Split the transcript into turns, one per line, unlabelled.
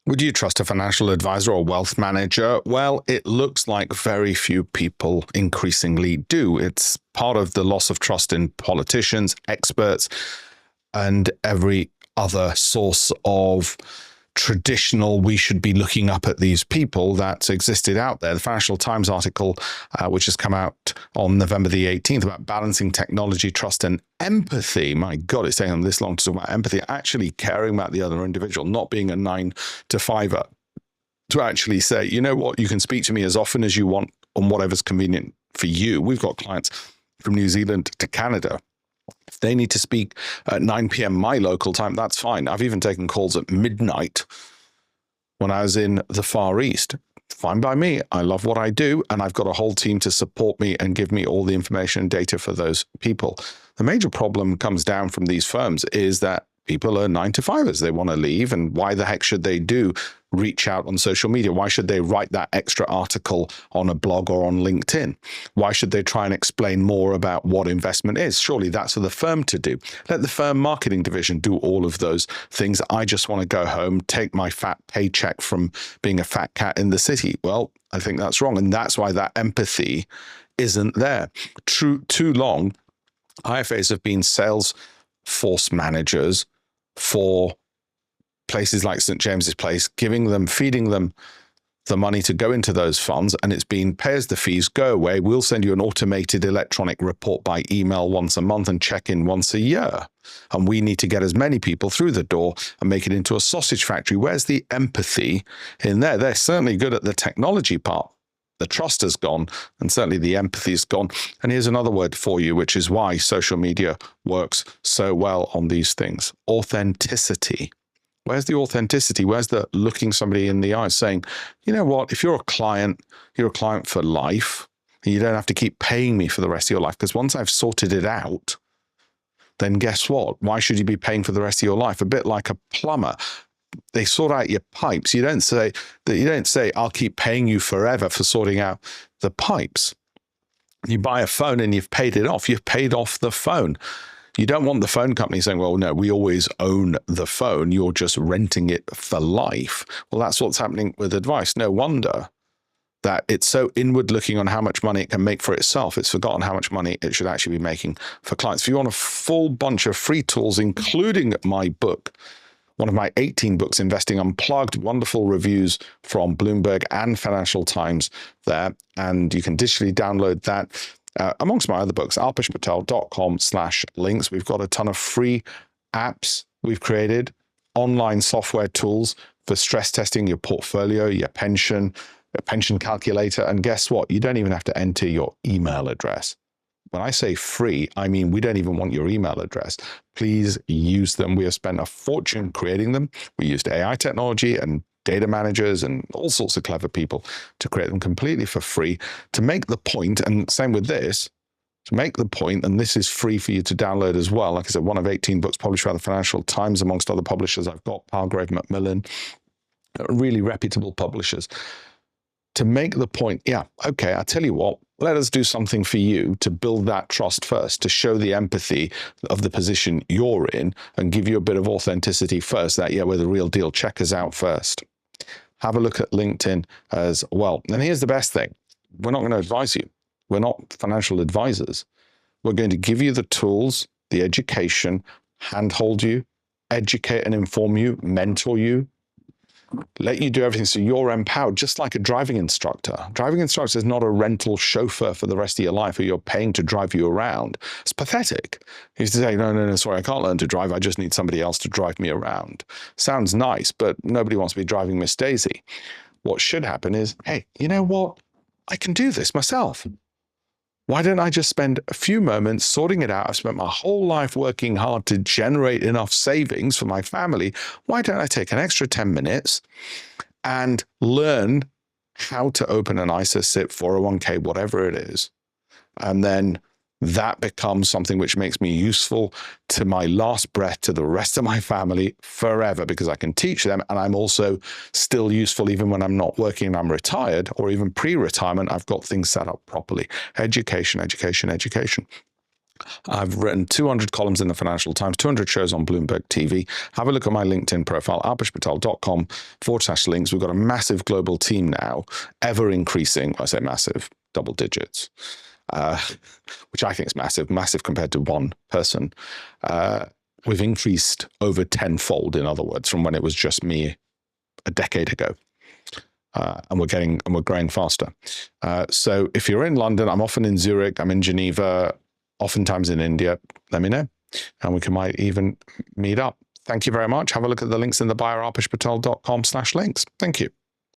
Would you trust a financial advisor or wealth manager? Well, it looks like very few people increasingly do. It's part of the loss of trust in politicians, experts, and every other source of traditional, we should be looking up at these people that's existed out there. The Financial Times article, which has come out on November the 18th about balancing technology, trust, and empathy. My God, it's taken them this long to talk about empathy, actually caring about the other individual, not being a 9-to-5er, to actually say, you know what, you can speak to me as often as you want on whatever's convenient for you. We've got clients from New Zealand to Canada. If they need to speak at 9 p.m. my local time, that's fine. I've even taken calls at midnight when I was in the Far East. Fine by me. I love what I do, and I've got a whole team to support me and give me all the information and data for those people. The major problem comes down from these firms is that people are 9-to-5ers. They want to leave, and why the heck should they reach out on social media? Why should they write that extra article on a blog or on LinkedIn? Why should they try and explain more about what investment is? Surely that's for the firm to do. Let the firm marketing division do all of those things. I just want to go home, take my fat paycheck from being a fat cat in the city. Well, I think that's wrong. And that's why that empathy isn't there. Too long, IFAs have been sales force managers for places like St. James's Place, feeding them the money to go into those funds, and it's been pay us the fees, go away. We'll send you an automated electronic report by email once a month and check in once a year. And we need to get as many people through the door and make it into a sausage factory. Where's the empathy in there? They're certainly good at the technology part. The trust has gone, and certainly the empathy is gone. And here's another word for you, which is why social media works so well on these things: authenticity. Where's the authenticity? Where's the looking somebody in the eye saying, you know what, if you're a client for life, and you don't have to keep paying me for the rest of your life, because once I've sorted it out, then guess what? Why should you be paying for the rest of your life? A bit like a plumber. They sort out your pipes. You don't say, I'll keep paying you forever for sorting out the pipes. You buy a phone and you've paid it off. You've paid off the phone. You don't want the phone company saying, well, no, we always own the phone. You're just renting it for life. Well, that's what's happening with advice. No wonder that it's so inward looking on how much money it can make for itself. It's forgotten how much money it should actually be making for clients. If you want a full bunch of free tools, including my book, one of my 18 books, Investing Unplugged, wonderful reviews from Bloomberg and Financial Times there. And you can digitally download that amongst my other books, alpeshpatel.com/links. We've got a ton of free apps we've created, online software tools for stress testing your portfolio, your pension, a pension calculator. And guess what? You don't even have to enter your email address. When I say free, I mean we don't even want your email address. Please use them. We have spent a fortune creating them. We used AI technology and data managers and all sorts of clever people to create them completely for free to make the point, and same with this, to make the point, and this is free for you to download as well. Like I said, one of 18 books published by the Financial Times, amongst other publishers. I've got Palgrave Macmillan, really reputable publishers. To make the point, yeah, okay, I tell you what, let us do something for you to build that trust first, to show the empathy of the position you're in and give you a bit of authenticity first, that, yeah, we're the real deal. Check us out first. Have a look at LinkedIn as well. And here's the best thing. We're not going to advise you. We're not financial advisors. We're going to give you the tools, the education, handhold you, educate and inform you, mentor you, let you do everything so you're empowered, just like a driving instructor. Driving instructor is not a rental chauffeur for the rest of your life who you're paying to drive you around. It's pathetic. You used to say, no, sorry, I can't learn to drive. I just need somebody else to drive me around. Sounds nice, but nobody wants to be driving Miss Daisy. What should happen is, hey, you know what? I can do this myself. Why don't I just spend a few moments sorting it out? I've spent my whole life working hard to generate enough savings for my family. Why don't I take an extra 10 minutes and learn how to open an ISA, SIP, 401k, whatever it is? And then that becomes something which makes me useful to my last breath, to the rest of my family forever, because I can teach them, and I'm also still useful even when I'm not working and I'm retired, or even pre-retirement. I've got things set up properly. Education, education, education. I've written 200 columns in the Financial Times, 200 shows on Bloomberg TV. Have a look at my LinkedIn profile, alpeshpatel.com/links. We've got a massive global team now, ever increasing. I say massive, double digits, which I think is massive compared to one person. We've increased over tenfold, in other words, from when it was just me a decade ago. And we're growing faster. So if you're in London, I'm often in Zurich, I'm in Geneva, oftentimes in India, let me know. And we might even meet up. Thank you very much. Have a look at the links in the bio, alpeshpatel.com/links. Thank you.